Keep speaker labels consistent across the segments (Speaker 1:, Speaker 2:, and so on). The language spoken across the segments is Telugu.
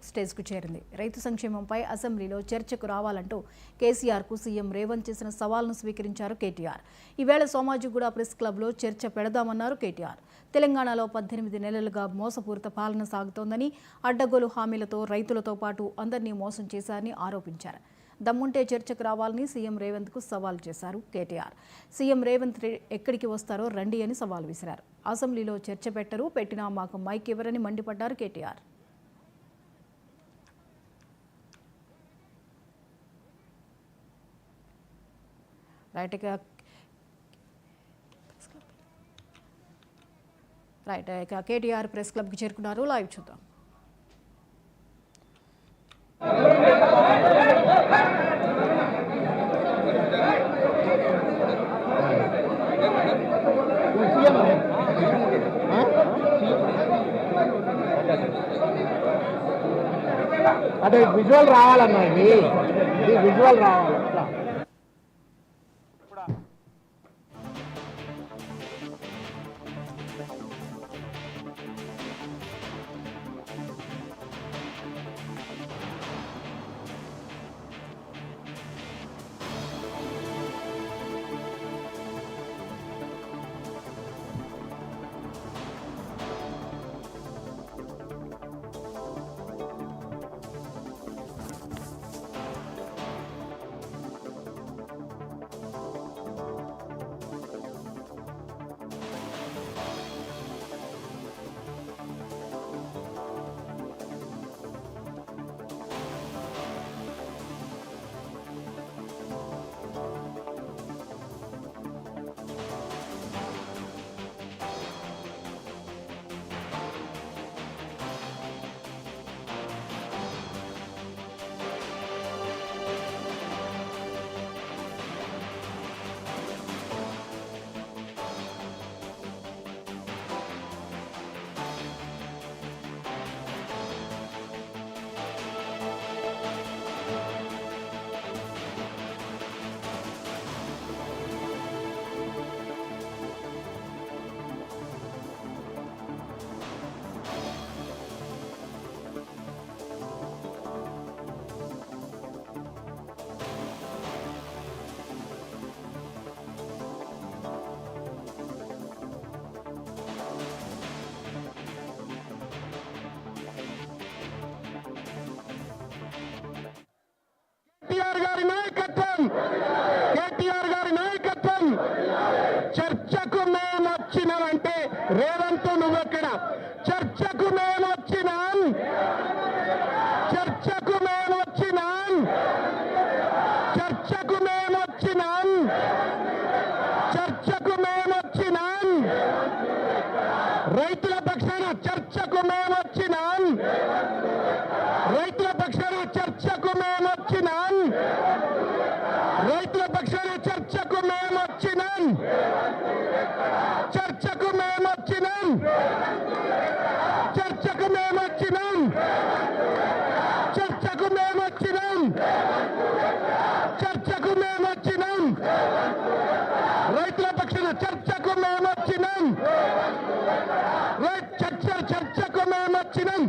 Speaker 1: పీక్ స్టేజ్కు చేరింది. రైతు సంక్షేమంపై అసెంబ్లీలో చర్చకు రావాలంటూ కేసీఆర్కు సీఎం రేవంత్ చేసిన సవాల్ను స్వీకరించారు కేటీఆర్. ఈవేళ సోమాజిగూడ ప్రెస్ క్లబ్లో చర్చ పెడదామన్నారు కేటీఆర్. తెలంగాణలో 18 నెలలుగా మోసపూరిత పాలన సాగుతోందని, అడ్డగోలు హామీలతో రైతులతో పాటు అందరినీ మోసం చేశారని ఆరోపించారు. దమ్ముంటే చర్చకు రావాలని సీఎం రేవంత్కు సవాల్ చేశారు కేటీఆర్. సీఎం రేవంత్ ఎక్కడికి వస్తారో రండి అని సవాల్ విసిరారు. అసెంబ్లీలో చర్చ పెట్టరు, పెట్టినా మాకు మైక్ ఇవ్వరని మండిపడ్డారు కేటీఆర్. ఇక కేటీఆర్ ప్రెస్ క్లబ్కి చేరుకున్నారు. లైవ్ చూద్దాం.
Speaker 2: అదే విజువల్ రావాలన్నా, ఇది విజువల్ రావాలి. కేటీఆర్ గారి నాయకత్వం. చర్చకు మేము వచ్చినామంటే రేవంత్ నువ్వెక్కడ? చర్చకు మేము వచ్చినాం, చర్చకు మేము వచ్చినాం, చర్చకు మేము వచ్చినాం, చర్చకు మేము వచ్చినాం. రైతుల పక్షాన చర్చకు మేము వచ్చినాం, రైతుల పక్షాన చర్చకు మేము వచ్చినాం, రైతుల పక్షాన చర్చకు మేము వచ్చినాం, చర్చకు మేము వచ్చినాం, చర్చకు మేము వచ్చినాం, చర్చకు మేము వచ్చినాం, చర్చకు మేము వచ్చినాం, రైతుల పక్షాన చర్చకు మేము వచ్చినాం, చర్చకు మేము వచ్చినాం,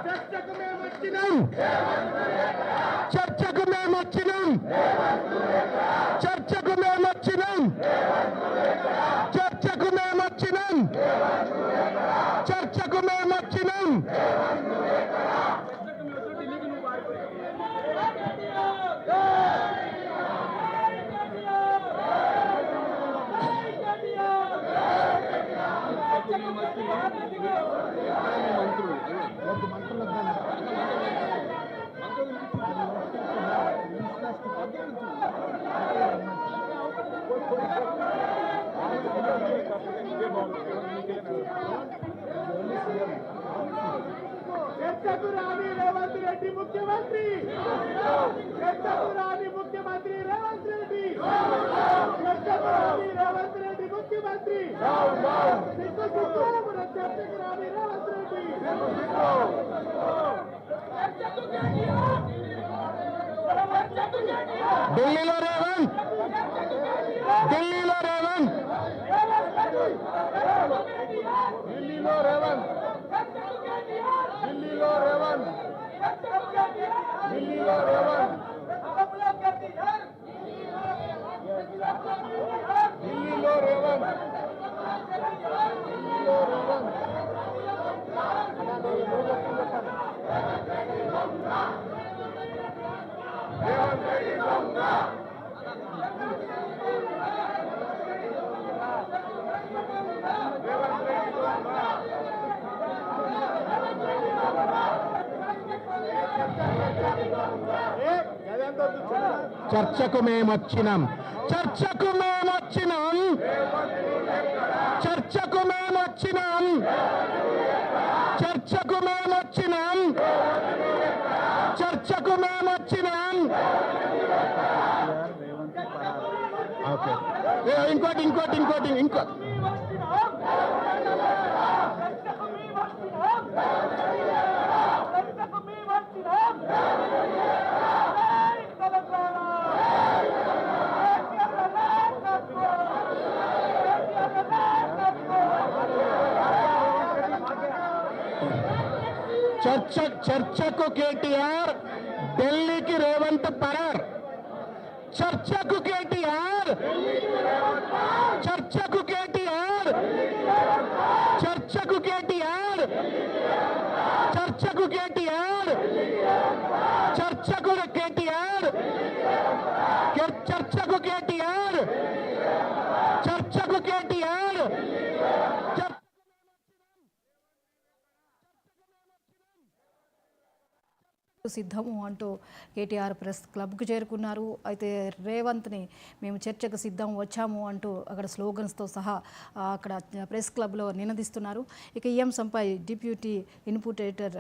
Speaker 2: చర్చకు మేము వచ్చినాం, చర్చకు మేము వచ్చినాం, చర్చకు మేము వచ్చినాం, చర్చకు మేము వచ్చినాం, చర్చకు మేము వచ్చినాం. చర్చకు రాని రేవంత్ రెడ్డి ముఖ్యమంత్రి, చర్చకు రాని ముఖ్యమంత్రి రేవంత్ రెడ్డి, చర్చకు రాని రేవంత్ రెడ్డి ముఖ్యమంత్రి, చర్చకు రాని రేవంత్ రెడ్డి. ఢిల్లీలో రేవంత్, ఢిల్లీలో రేవంత్, ఢిల్లీలో రేవంత్. ఢిల్లీలో రేవంత్ ఢిల్లీలో రేవంత్ ఢిల్లీలో రేవంత్ ఢిల్లీలో రేవంత్ రేవంత్ రెడ్డి దొంగ చర్చకు మేమొచ్చినాం చర్చకు మేమొచ్చినాం చర్చకు మేమొచ్చినాం చర్చకు మేమొచ్చినాం చర్చకు మేమొచ్చినాం ఓకే ఇంకోటి ఇంకోటి ఇంకోటి ఇంకో చర్చకు కేటీఆర్ ఢిల్లీకి రేవంత్ పరార్ చర్చకు కేటీఆర్ చర్చకు కేటీఆర్ చర్చకు కేటీఆర్ చర్చకు కేటీఆర్ చర్చకు కేటీఆర్ చర్చకు కేటీఆర్ చర్చకు కేటీఆర్
Speaker 1: సిద్ధము అంటూ కేటీఆర్ ప్రెస్ క్లబ్కు చేరుకున్నారు. అయితే రేవంత్ని మేము చర్చకు సిద్ధం వచ్చాము అంటూ అక్కడ స్లోగన్స్తో సహా అక్కడ ప్రెస్ క్లబ్లో నినదిస్తున్నారు. ఇక ఈ అంశంపై డిప్యూటీ ఇన్పుటేటర్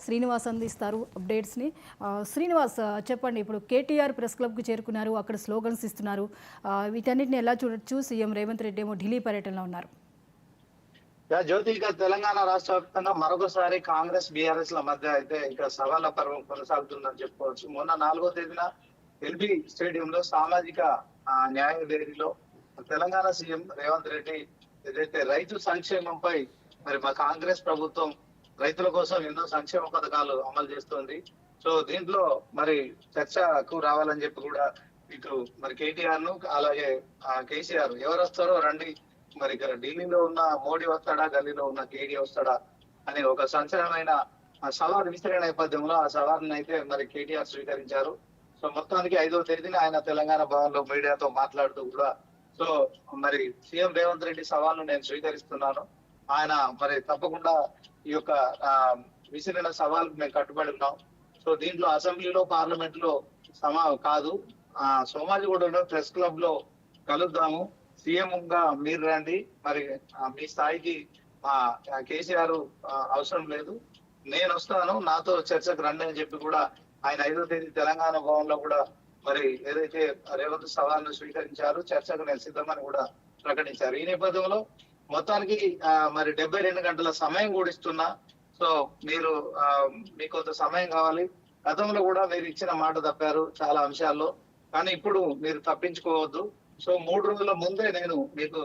Speaker 1: శ్రీనివాస్ అందిస్తారు అప్డేట్స్ని. శ్రీనివాస్ చెప్పండి, ఇప్పుడు కేటీఆర్ ప్రెస్ క్లబ్కు చేరుకున్నారు, అక్కడ స్లోగన్స్ ఇస్తున్నారు, వీటన్నిటిని ఎలా చూడొచ్చు? సీఎం రేవంత్ రెడ్డి ఏమో ఢిల్లీ పర్యటనలో ఉన్నారు.
Speaker 3: జ్యోతి, ఇక తెలంగాణ రాష్ట్ర వ్యాప్తంగా మరొకసారి కాంగ్రెస్ బీఆర్ఎస్ ల మధ్య అయితే ఇక సవాళ్ల పర్వం కొనసాగుతుందని చెప్పుకోవచ్చు. మొన్న 4వ తేదీన ఎల్బీ స్టేడియంలో సామాజిక న్యాయ డైరీలో తెలంగాణ సీఎం రేవంత్ రెడ్డి ఏదైతే రైతు సంక్షేమంపై మరి మా కాంగ్రెస్ ప్రభుత్వం రైతుల కోసం ఎన్నో సంక్షేమ పథకాలు అమలు చేస్తుంది, సో దీంట్లో మరి చర్చకు రావాలని చెప్పి కూడా ఇటు మరి కేటీఆర్ ను అలాగే కేసీఆర్ ఎవరు వస్తారో రండి, మరి ఇక్కడ ఢిల్లీలో ఉన్న మోడీ వస్తాడా, గల్లీలో ఉన్న కేడీ వస్తాడా అనే ఒక సంచలనమైన సవాల్ విసిరే నేపథ్యంలో ఆ సవాల్ని అయితే మరి కేటీఆర్ స్వీకరించారు. సో మొత్తానికి 5వ తేదీన ఆయన తెలంగాణ భవన్ లో మీడియాతో మాట్లాడుతూ కూడా సో మరి సీఎం రేవంత్ రెడ్డి సవాల్ను నేను స్వీకరిస్తున్నాను, ఆయన మరి తప్పకుండా ఈ యొక్క విసిరిన సవాల్ మేము కట్టుబడి ఉన్నాం, సో దీంట్లో అసెంబ్లీలో పార్లమెంట్ లో కాదు, సోమాజిగూడలో ప్రెస్ క్లబ్ లో కలుద్దాము, సీఎం గా మీరు రండి, మరి మీ స్థాయికి కేసీఆర్ అవసరం లేదు, నేను వస్తాను, నాతో చర్చకు రండి అని చెప్పి కూడా ఆయన 5వ తేదీ తెలంగాణ భవన్ లో కూడా మరి ఏదైతే రేవంత్ సవాల్ను స్వీకరించారు, చర్చకు నేను సిద్ధమని కూడా ప్రకటించారు. ఈ నేపథ్యంలో మొత్తానికి మరి 72 గంటల సమయం కూడా ఇస్తున్నా, సో మీరు మీకు కొంత సమయం కావాలి, గతంలో కూడా మీరు ఇచ్చిన మాట తప్పారు చాలా అంశాల్లో, కానీ ఇప్పుడు మీరు తప్పించుకోవద్దు, సో 3 రోజుల ముందే నేను మీకు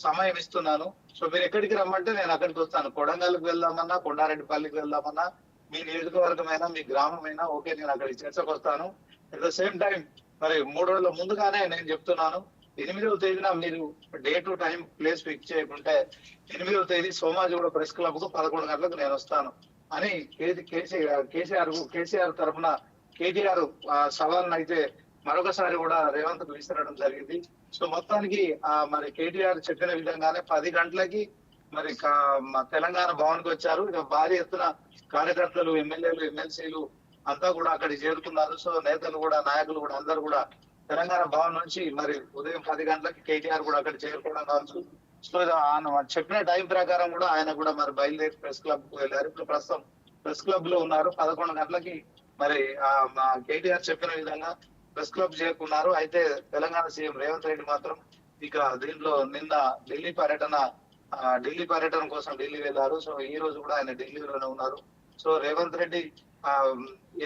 Speaker 3: సమయం ఇస్తున్నాను, సో మీరు ఎక్కడికి రమ్మంటే నేను అక్కడికి వస్తాను, కొడంగల్కి వెళ్దామన్నా, కొండారెడ్డిపల్లికి వెళ్దామన్నా, మీ నియోజకవర్గమైనా మీ గ్రామమైనా ఓకే, నేను అక్కడికి చర్చకు వస్తాను. అట్ ద సేమ్ టైం మరి 3 రోజుల ముందుగానే నేను చెప్తున్నాను, 8వ తేదీన మీరు day to time place fix చేయకుంటే 8వ తేదీ సోమాజిగూడ ప్రెస్ క్లబ్ కు 11 గంటలకు నేను వస్తాను అని కేసీఆర్ తరఫున కేటీఆర్ సవాల్ని అయితే మరొకసారి కూడా రేవంత్ కు విసిరడం జరిగింది. సో మొత్తానికి మరి కేటీఆర్ చెప్పిన విధంగానే 10 గంటలకి మరి తెలంగాణ భవన్ కు వచ్చారు. ఇక భారీ ఎత్తున కార్యకర్తలు, ఎమ్మెల్యేలు, ఎమ్మెల్సీలు అంతా కూడా అక్కడికి చేరుకున్నారు. సో నేతలు కూడా, నాయకులు కూడా అందరూ కూడా తెలంగాణ భవన్ నుంచి మరి ఉదయం 10 గంటలకి కేటీఆర్ కూడా అక్కడ చేరుకోవడం కావచ్చు. సో ఆయన చెప్పిన టైం ప్రకారం కూడా ఆయన కూడా మరి బయలుదేరి ప్రెస్ క్లబ్ కు వెళ్ళారు. ఇప్పుడు ప్రస్తుతం ప్రెస్ క్లబ్ లో ఉన్నారు. 11 గంటలకి మరి కేటీఆర్ చెప్పిన విధంగా ప్రెస్ క్లబ్ చేరుకున్నారు. అయితే తెలంగాణ సీఎం రేవంత్ రెడ్డి మాత్రం ఇక దీంట్లో నిన్న ఢిల్లీ పర్యటన కోసం ఢిల్లీ వెళ్ళారు. సో ఈ రోజు కూడా ఆయన ఢిల్లీలోనే ఉన్నారు. సో రేవంత్ రెడ్డి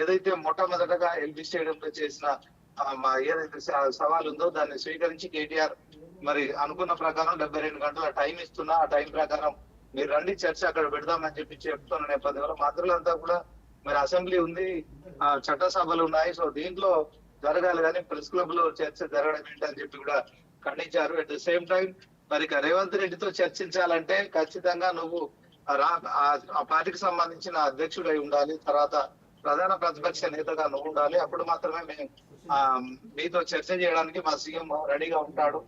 Speaker 3: ఏదైతే మొట్టమొదటగా ఎల్బీ స్టేడియం లో చేసిన ఏదైతే సవాల్ ఉందో దాన్ని స్వీకరించి కేటీఆర్ మరి అనుకున్న ప్రకారం 72 గంటల టైం ఇస్తున్నా, ఆ టైం ప్రకారం మీరు రండి చర్చ అక్కడ పెడదామని చెప్పి చెప్తున్న నేపథ్యంలో మంత్రులంతా కూడా మరి అసెంబ్లీ ఉంది, చట్టసభలు ఉన్నాయి, సో దీంట్లో జరగాలి కానీ ప్రెస్ క్లబ్ లో చర్చ జరగడం ఏంటని చెప్పి కూడా ఖండించారు. అట్ ద సేమ్ టైం మరి ఇక రేవంత్ రెడ్డితో చర్చించాలంటే ఖచ్చితంగా నువ్వు ఆ పార్టీకి సంబంధించిన అధ్యక్షుడు అయి ఉండాలి, తర్వాత ప్రధాన ప్రతిపక్ష నేతగా నువ్వు ఉండాలి, అప్పుడు మాత్రమే మేము మీతో చర్చ చేయడానికి మా సీఎం రెడీగా ఉంటాడు,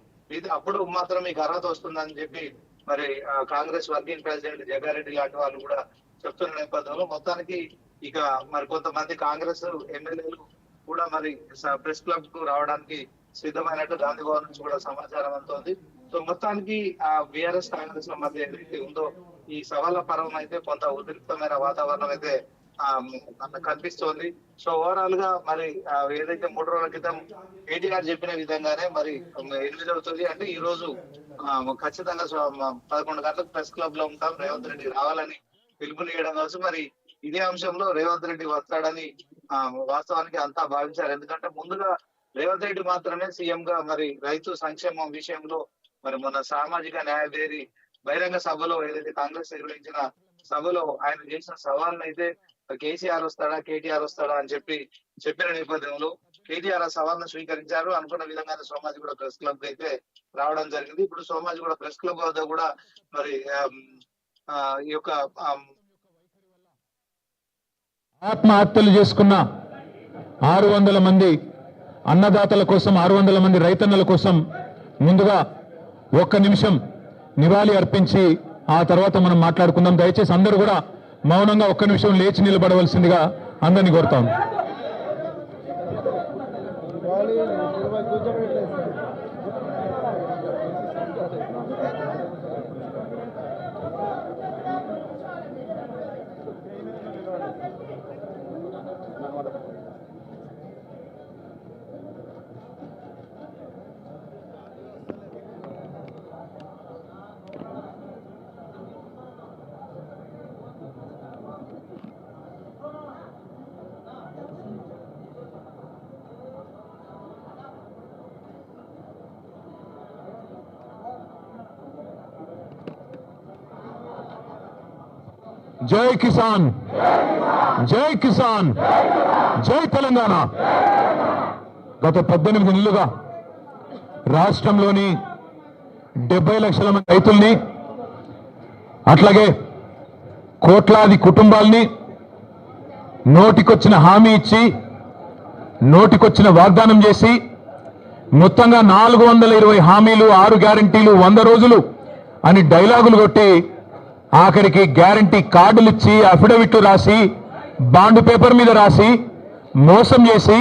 Speaker 3: అప్పుడు మాత్రం మీకు అర్హత వస్తుందని చెప్పి మరి కాంగ్రెస్ వర్కింగ్ ప్రెసిడెంట్ జగ్గారెడ్డి లాంటి వాళ్ళు కూడా చెప్తున్న నేపథ్యంలో మొత్తానికి ఇక మరి కొంతమంది కాంగ్రెస్ ఎమ్మెల్యేలు కూడా మరి ప్రెస్ క్లబ్ కు రావడానికి సిద్ధమైనట్టు గాంధీ భవన్ నుంచి కూడా సమాచారం అందుతోంది. సో మొత్తానికి ఆ బీఆర్ఎస్ కాంగ్రెస్ ల మధ్య ఏదైతే ఉందో ఈ సవాళ్ళ పర్వం అయితే కొంత ఉద్రిక్తమైన వాతావరణం అయితే కనిపిస్తోంది. సో ఓవరాల్ గా మరి ఏదైతే 3 రోజుల క్రితం కేటీఆర్ చెప్పిన విధంగానే మరి 8 అవుతుంది అంటే ఈ రోజు ఖచ్చితంగా 11 గంటలకు ప్రెస్ క్లబ్ లో ఉంటాం, రేవంత్ రెడ్డి రావాలని పిలుపునియడం కావచ్చు. మరి ఇదే అంశంలో రేవంత్ రెడ్డి వస్తాడని వాస్తవానికి అంతా భావించారు. ఎందుకంటే ముందుగా రేవంత్ రెడ్డి మాత్రమే సీఎం గా మరి రైతు సంక్షేమం విషయంలో మరి మన సామాజిక న్యాయ వేది బహిరంగ సభలో ఏదైతే కాంగ్రెస్ నిర్వహించిన సభలో ఆయన చేసిన సవాళ్ళను అయితే కేసీఆర్ వస్తాడా కేటీఆర్ వస్తాడా అని చెప్పిన నేపథ్యంలో కేటీఆర్ ఆ సవాల్ను స్వీకరించారు. అనుకున్న విధంగానే సోమాజిగూడ ప్రెస్ క్లబ్ అయితే రావడం జరిగింది. ఇప్పుడు సోమాజిగూడ ప్రెస్ క్లబ్ వద్ద కూడా మరి ఈ యొక్క
Speaker 2: ఆత్మహత్యలు చేసుకున్న 600 మంది అన్నదాతల కోసం, 600 మంది రైతన్నల కోసం ముందుగా 1 నిమిషం నివాళి అర్పించి ఆ తర్వాత మనం మాట్లాడుకుందాం. దయచేసి అందరూ కూడా మౌనంగా 1 నిమిషం లేచి నిలబడవలసిందిగా అందరినీ కోరుతాం. జై కిసాన్, జై కిసాన్, జై తెలంగాణ. గత 18 నెలలుగా రాష్ట్రంలోని 70 లక్షల మంది రైతుల్ని, అట్లాగే కోట్లాది కుటుంబాల్ని నోటికొచ్చిన హామీ ఇచ్చి, నోటికొచ్చిన వాగ్దానం చేసి మొత్తంగా 420 హామీలు, 6 గ్యారంటీలు, 100 రోజులు అని డైలాగులు కొట్టి ఆఖరికి గ్యారంటీ కార్డులు ఇచ్చి, అఫిడవిట్లు రాసి, బాండ్ పేపర్ మీద రాసి మోసం చేసి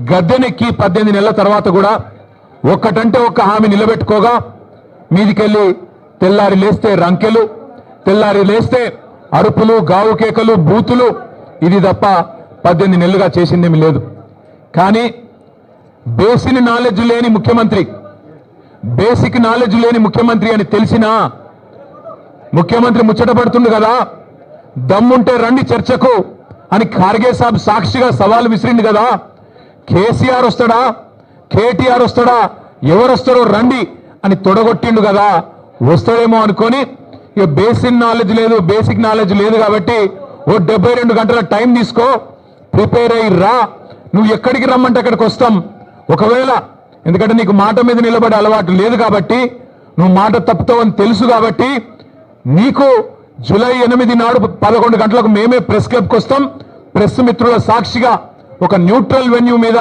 Speaker 2: గద్దెనెక్కి 18 నెలల తర్వాత కూడా ఒక్కటంటే ఒక్క హామీ నిలబెట్టుకోగా మీదికెళ్ళి తెల్లారి లేస్తే రంకెలు, తెల్లారి లేస్తే అరుపులు, గావు కేకలు, బూతులు, ఇది తప్ప 18 నెలలుగా చేసిందేమి లేదు. కానీ బేసిక్ నాలెడ్జ్ లేని ముఖ్యమంత్రి, బేసిక్ నాలెడ్జ్ లేని ముఖ్యమంత్రి అని తెలిసినా ముఖ్యమంత్రి ముచ్చట పడుతుంది కదా, దమ్ముంటే రండి చర్చకు అని ఖార్గే సాబ్ సాక్షిగా సవాల్ విసిరింది కదా. కేసీఆర్ వస్తాడా కేటీఆర్ వస్తాడా ఎవరు వస్తారో రండి అని తొడగొట్టిండు కదా. వస్తాడేమో అనుకొని ఇక బేసిక్ నాలెడ్జ్ లేదు కాబట్టి ఓ 72 గంటల టైం తీసుకో, ప్రిపేర్ అయ్యి రా, నువ్వు ఎక్కడికి రమ్మంటే అక్కడికి వస్తాం. ఒకవేళ ఎందుకంటే నీకు మాట మీద నిలబడే అలవాటు లేదు కాబట్టి, నువ్వు మాట తప్పుతావని తెలుసు కాబట్టి, నీకు జూలై 8 నాడు 11 గంటలకు మేమే ప్రెస్ క్లబ్కి వస్తాం. ప్రెస్ మిత్రుల సాక్షిగా ఒక న్యూట్రల్ వెన్యూ మీద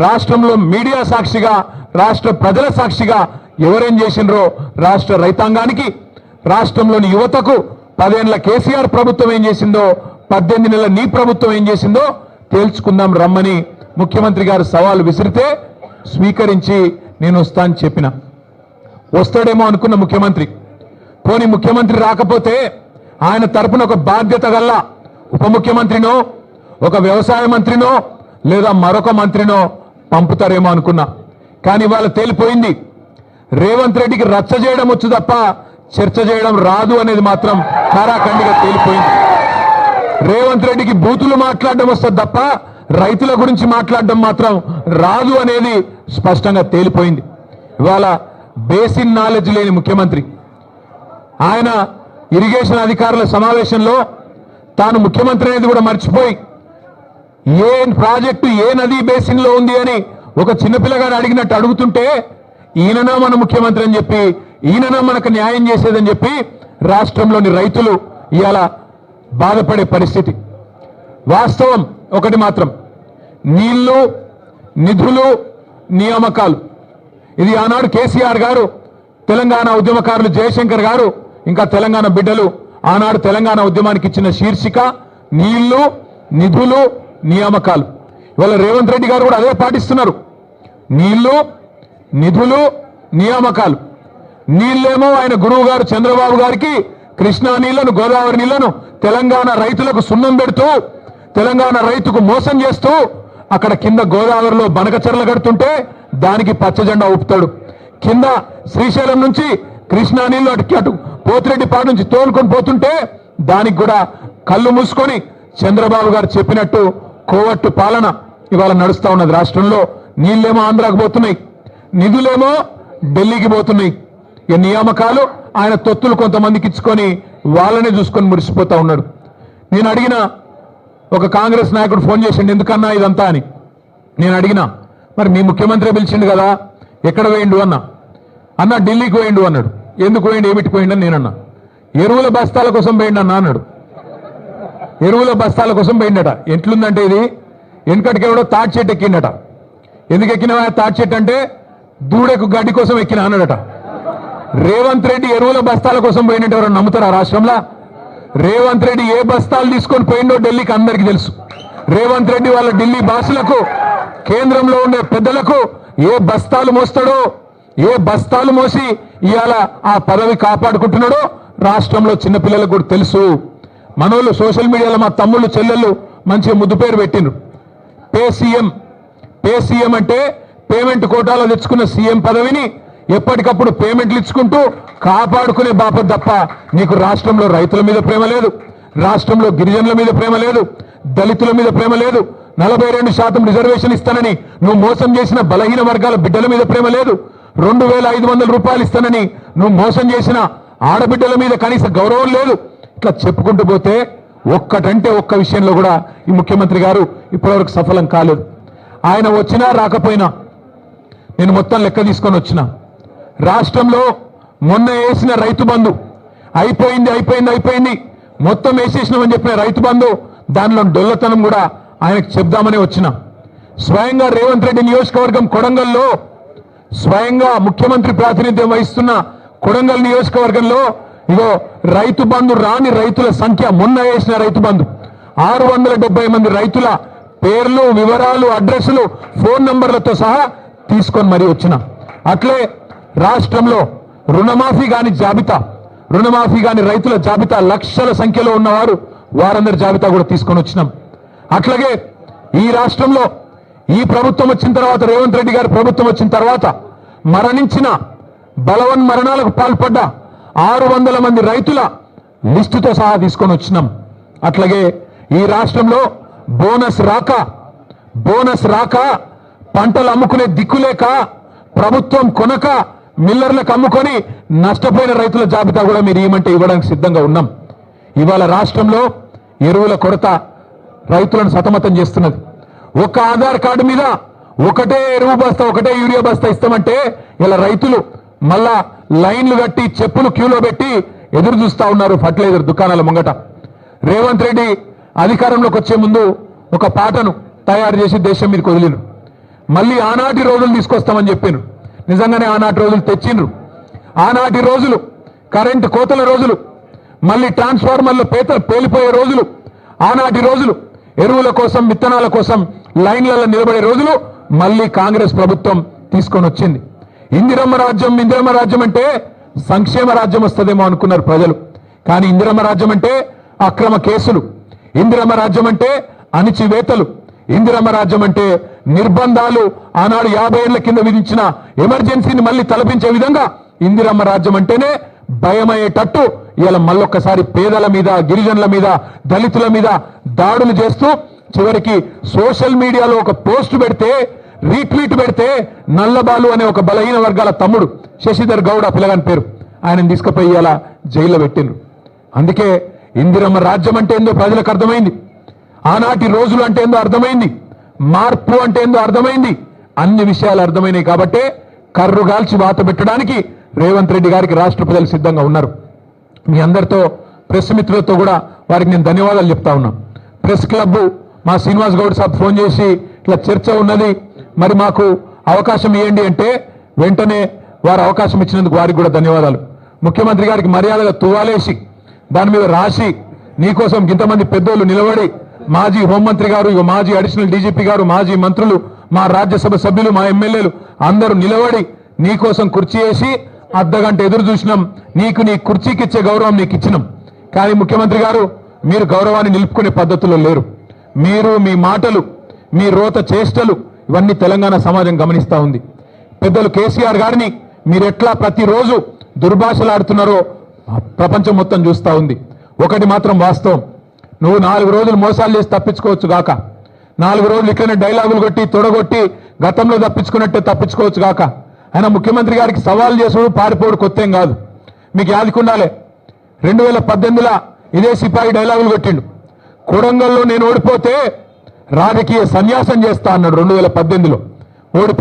Speaker 2: రాష్ట్రంలో మీడియా సాక్షిగా, రాష్ట్ర ప్రజల సాక్షిగా ఎవరేం చేసినరో రాష్ట్ర రైతాంగానికి, రాష్ట్రంలోని యువతకు 10 ఏళ్ల కేసీఆర్ ప్రభుత్వం ఏం చేసిందో, 18 నెలల నీ ప్రభుత్వం ఏం చేసిందో తేల్చుకుందాం రమ్మని ముఖ్యమంత్రి గారు సవాలు విసిరితే స్వీకరించి నేను వస్తా అని చెప్పిన. వస్తాడేమో అనుకున్న ముఖ్యమంత్రి, పోనీ ముఖ్యమంత్రి రాకపోతే ఆయన తరపున ఒక బాధ్యత గల్ల ఉప ముఖ్యమంత్రినో, ఒక వ్యవసాయ మంత్రినో, లేదా మరొక మంత్రినో పంపుతారేమో అనుకున్నా. కానీ వాళ్ళ తేలిపోయింది, రేవంత్ రెడ్డికి రచ్చ చేయడం వచ్చు తప్ప చర్చ చేయడం రాదు అనేది మాత్రం కారాఖండిగా తేలిపోయింది. రేవంత్ రెడ్డికి బూతులు మాట్లాడడం వస్తుంది తప్ప రైతుల గురించి మాట్లాడడం మాత్రం రాదు అనేది స్పష్టంగా తేలిపోయింది. ఇవాళ బేసిక్ నాలెడ్జ్ లేని ముఖ్యమంత్రి, ఆయన ఇరిగేషన్ అధికారుల సమావేశంలో తాను ముఖ్యమంత్రి అనేది కూడా మర్చిపోయి ఏ ప్రాజెక్టు ఏ నదీ బేసిన్ లో ఉంది అని ఒక చిన్నపిల్లగాడు అడిగినట్టు అడుగుతుంటే ఈయననా మన ముఖ్యమంత్రి అని చెప్పి ఈయననా మనకు న్యాయం చేసేదని చెప్పి రాష్ట్రంలోని రైతులు ఇవాళ బాధపడే పరిస్థితి. వాస్తవం ఒకటి మాత్రం, నీళ్లు, నిధులు, నియామకాలు, ఇది ఆనాడు కేసీఆర్ గారు, తెలంగాణ ఉద్యమకారులు జయశంకర్ గారు, ఇంకా తెలంగాణ బిడ్డలు ఆనాడు తెలంగాణ ఉద్యమానికి ఇచ్చిన శీర్షిక నీళ్లు, నిధులు, నియామకాలు. ఇవాళ రేవంత్ రెడ్డి గారు కూడా అదే పాటిస్తున్నారు. నీళ్లు, నిధులు, నియామకాలు. నీళ్ళేమో ఆయన గురువు గారు చంద్రబాబు గారికి కృష్ణా నీళ్లను, గోదావరి నీళ్లను తెలంగాణ రైతులకు సున్నం పెడుతూ, తెలంగాణ రైతుకు మోసం చేస్తూ అక్కడ కింద గోదావరిలో బనకచెర్ల కడుతుంటే దానికి పచ్చజెండా ఊపుతాడు. కింద శ్రీశైలం నుంచి కృష్ణా నీళ్లు అటు పోతిరెడ్డిపాడు నుంచి తోలుకొని పోతుంటే దానికి కూడా కళ్ళు మూసుకొని చంద్రబాబు గారు చెప్పినట్టు కోవట్టు పాలన ఇవాళ నడుస్తా ఉన్నది రాష్ట్రంలో. నీళ్ళేమో ఆంధ్రాకు పోతున్నాయి, నిధులేమో ఢిల్లీకి పోతున్నాయి. ఈ నియామకాలు ఆయన తొత్తులు కొంతమందికి ఇచ్చుకొని వాళ్ళనే చూసుకొని మురిసిపోతా ఉన్నాడు. నేను అడిగిన ఒక కాంగ్రెస్ నాయకుడు ఫోన్ చేసిండు, ఎందుకన్నా ఇదంతా అని. నేను అడిగినా, మరి మీ ముఖ్యమంత్రి పిలిచిండు కదా, ఎక్కడ వేయండు అన్న ఢిల్లీకి వేయండు అన్నాడు. ఎందుకు వేయండి, ఏమిటి పోయిండు అని నేనన్నా. ఎరువుల బస్తాల కోసం వేయండి అన్న అన్నాడు. ఎరువుల బస్తాల కోసం పోయిండట. ఎట్లుందంటే ఇది, వెనకటికి ఎవడో తాటి చెట్టు ఎక్కిండట. ఎందుకు ఎక్కినవా తాటి చెట్టు అంటే, దూడకు గడ్డి కోసం ఎక్కిన అన్నాడట. రేవంత్ రెడ్డి ఎరువుల బస్తాల కోసం పోయినట్టు ఎవరైనా నమ్ముతారా రాష్ట్రంలో? రేవంత్ రెడ్డి ఏ బస్తాలు తీసుకొని పోయిండో ఢిల్లీకి అందరికీ తెలుసు. రేవంత్ రెడ్డి వాళ్ళ ఢిల్లీ బాసులకు, కేంద్రంలో ఉండే పెద్దలకు ఏ బస్తాలు మోస్తాడో, ఏ బస్తాలు మోసి ఇవాళ ఆ పదవి కాపాడుకుంటున్నాడో రాష్ట్రంలో చిన్నపిల్లలకు కూడా తెలుసు. మనోళ్ళు సోషల్ మీడియాలో మా తమ్ముళ్ళు చెల్లెళ్ళు మంచిగా ముద్దు పేరు పెట్టిండ్రు. పే సీఎం అంటే పేమెంట్ కోటాలో తెచ్చుకున్న సీఎం పదవిని ఎప్పటికప్పుడు పేమెంట్లు ఇచ్చుకుంటూ కాపాడుకునే బాపత్ తప్ప నీకు రాష్ట్రంలో రైతుల మీద ప్రేమ లేదు, రాష్ట్రంలో గిరిజనుల మీద ప్రేమ లేదు, దళితుల మీద ప్రేమ లేదు, 42% రిజర్వేషన్ ఇస్తానని నువ్వు మోసం చేసిన బలహీన వర్గాల బిడ్డల మీద ప్రేమ లేదు, 2500 రూపాయలు ఇస్తానని నువ్వు మోసం చేసిన ఆడబిడ్డల మీద కనీస గౌరవం లేదు. ఇట్లా చెప్పుకుంటూ పోతే ఒక్కటంటే ఒక్క విషయంలో కూడా ఈ ముఖ్యమంత్రి గారు ఇప్పటివరకు సఫలం కాలేదు. ఆయన వచ్చినా రాకపోయినా నేను మొత్తం లెక్క తీసుకొని వచ్చిన రాష్ట్రంలో మొన్న వేసిన రైతు బంధు అయిపోయింది మొత్తం వేసేసినామని చెప్పిన రైతు బంధు దానిలో డొల్లతనం కూడా ఆయనకు చెప్దామని వచ్చిన. స్వయంగా రేవంత్ రెడ్డి నియోజకవర్గం కొడంగల్లో, స్వయంగా ముఖ్యమంత్రి ప్రాతినిధ్యం వహిస్తున్న కొడంగల్ నియోజకవర్గంలో ఇగో రైతు బంధు రాని రైతుల సంఖ్య, మొన్న వేసిన రైతు బంధు 670 మంది రైతుల పేర్లు, వివరాలు, అడ్రస్లు, ఫోన్ నంబర్లతో సహా తీసుకొని మరీ వచ్చిన. అట్లే రాష్ట్రంలో రుణమాఫీ కాని రైతుల జాబితా లక్షల సంఖ్యలో ఉన్నవారు, వారందరి జాబితా కూడా తీసుకొని వచ్చినాం. అట్లాగే ఈ రాష్ట్రంలో ఈ ప్రభుత్వం వచ్చిన తర్వాత, రేవంత్ రెడ్డి గారి ప్రభుత్వం వచ్చిన తర్వాత మరణించిన, బలవన్ మరణాలకు పాల్పడ్డ 600 మంది రైతుల లిస్టుతో సహా తీసుకొని వచ్చినాం. అట్లాగే ఈ రాష్ట్రంలో బోనస్ రాక పంటలు అమ్ముకునే దిక్కులేక ప్రభుత్వం కొనక మిల్లర్లకు అమ్ముకొని నష్టపోయిన రైతుల జాబితా కూడా మీరు ఏమంటే ఇవ్వడానికి సిద్ధంగా ఉన్నాం. ఇవాళ రాష్ట్రంలో ఎరువుల కొరత రైతులను సతమతం చేస్తున్నది. ఒక ఆధార్ కార్డు మీద ఒకటే ఎరువు బస్తా, ఒకటే యూరియా బస్తా ఇస్తామంటే ఇలా రైతులు మళ్ళా లైన్లు కట్టి చెప్పులు క్యూలో పెట్టి ఎదురు చూస్తా ఉన్నారు ఫర్టిలైజర్ దుకాణాల ముంగట. రేవంత్ రెడ్డి అధికారంలోకి వచ్చే ముందు ఒక పాటను తయారు చేసి దేశం మీదకి వదిలిరు. మళ్ళీ ఆనాటి రోజులు తీసుకొస్తామని చెప్పారు. నిజంగానే ఆనాటి రోజులు తెచ్చిండ్రు. ఆనాటి రోజులు కరెంటు కోతల రోజులు, మళ్ళీ ట్రాన్స్ఫార్మర్లు పేలిపోయే రోజులు, ఆనాటి రోజులు ఎరువుల కోసం, విత్తనాల కోసం లైన్లలో నిలబడే రోజులు మళ్ళీ కాంగ్రెస్ ప్రభుత్వం తీసుకొని వచ్చింది. ఇందిరమ్మ రాజ్యం అంటే సంక్షేమ రాజ్యం వస్తుందేమో అనుకున్నారు ప్రజలు. కానీ ఇందిరమ్మ రాజ్యం అంటే అక్రమ కేసులు, ఇందిరమ్మ రాజ్యం అంటే అణిచివేతలు, ఇందిరమ్మ రాజ్యం అంటే నిర్బంధాలు, ఆనాడు 50 ఏళ్ల కింద విధించిన ఎమర్జెన్సీని మళ్ళీ తలపించే విధంగా ఇందిరమ్మ రాజ్యం అంటేనే భయమయ్యేటట్టు ఇలా మళ్ళొక్కసారి పేదల మీద, గిరిజనుల మీద, దళితుల మీద దాడులు చేస్తూ చివరికి సోషల్ మీడియాలో ఒక పోస్ట్ పెడితే, రీట్వీట్ పెడితే నల్లబాలు అనే ఒక బలహీన వర్గాల తమ్ముడు శశిధర్ గౌడ పిల్లగాని పేరు, ఆయనను తీసుకుపోయి ఇలా జైల్లో పెట్టిండ్రు. అందుకే ఇందిరమ్మ రాజ్యం అంటే ఏందో ప్రజలకు అర్థమైంది, ఆనాటి రోజులు అంటే ఏందో అర్థమైంది, మార్పు అంటే ఏందో అర్థమైంది, అన్ని విషయాలు అర్థమైనాయి. కాబట్టే కర్రుగాల్చి వాత పెట్టడానికి రేవంత్ రెడ్డి గారికి రాష్ట్ర ప్రజలు సిద్ధంగా ఉన్నారు. మీ అందరితో ప్రెస్ మిత్రులతో కూడా వారికి నేను ధన్యవాదాలు చెప్తా ఉన్నా. ప్రెస్ క్లబ్ మా శ్రీనివాస్ గౌడ్ సాబ్ ఫోన్ చేసి ఇట్లా చర్చ ఉన్నది, మరి మాకు అవకాశం ఇవ్వండి అంటే వెంటనే వారు అవకాశం ఇచ్చినందుకు వారికి కూడా ధన్యవాదాలు. ముఖ్యమంత్రి గారికి మర్యాదగా తువాలేసి దాని మీద రాసి నీకోసం ఇంతమంది పెద్దోళ్ళు నిలబడి, మాజీ హోంమంత్రి గారు, ఇక మాజీ అడిషనల్ డీజీపీ గారు, మాజీ మంత్రులు, మా రాజ్యసభ సభ్యులు, మా ఎమ్మెల్యేలు అందరూ నిలబడి నీకోసం కుర్చీ వేసి అర్ధగంట ఎదురు చూసినాం. నీకు నీ కుర్చీకి ఇచ్చే గౌరవం నీకు ఇచ్చినాం. కానీ ముఖ్యమంత్రి గారు మీరు గౌరవాన్ని నిలుపుకునే పద్ధతిలో లేరు. మీరు మీ మాటలు, మీ రోత చేష్టలు ఇవన్నీ తెలంగాణ సమాజం గమనిస్తూ ఉంది. పెద్దలు కేసీఆర్ గారిని మీరు ఎట్లా ప్రతిరోజు దుర్భాషలాడుతున్నారో ప్రపంచం మొత్తం చూస్తూ ఉంది. ఒకటి మాత్రం వాస్తవం, నువ్వు 4 రోజులు మోసాలు చేసి తప్పించుకోవచ్చు గాక, 4 రోజులు ఇట్లనే డైలాగులు కొట్టి తొడగొట్టి గతంలో తప్పించుకున్నట్టే తప్పించుకోవచ్చు గాక. ఆయన ముఖ్యమంత్రి గారికి సవాల్ చేసుడు పారిపోడు కొత్తేం కాదు. మీకు యాదికుండాలే, 2018లో ఇదే సిపాయి డైలాగులు కొట్టిండు. కొడంగల్లో నేను ఓడిపోతే రాజకీయ సన్యాసం చేస్తా అన్నాడు. 2018లో ఓడిపోయి